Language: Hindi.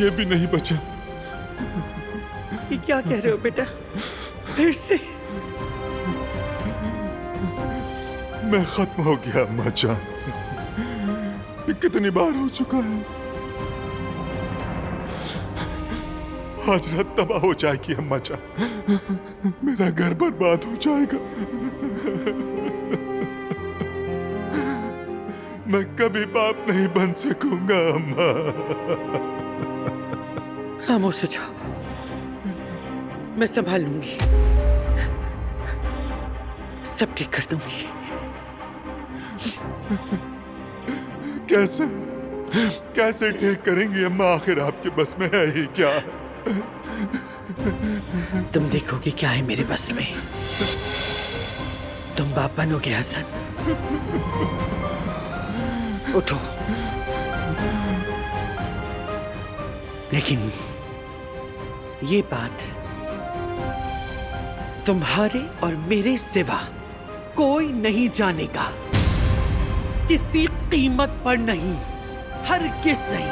ये भी नहीं बचा। ये क्या कह रहे हो बेटा? फिर से? मैं खत्म हो गया अम्मा जान। ये कितनी बार हो चुका है। आज रात तबाह हो जाएगी अम्मा जान। मेरा घर बर्बाद हो जाएगा। मैं कभी बाप नहीं बन सकूंगा अम्मा। खामोश हो जाओ, मैं संभाल लूंगी, सब ठीक कर दूंगी। कैसे कैसे ठीक करेंगी अम्मा? आखिर आपके बस में है ही क्या? तुम देखोगे क्या है मेरे बस में। तुम बाप बनोगे हसन। उठो। लेकिन ये बात तुम्हारे और मेरे सिवा कोई नहीं जानेगा। किसी कीमत पर नहीं, हरगिज़ नहीं।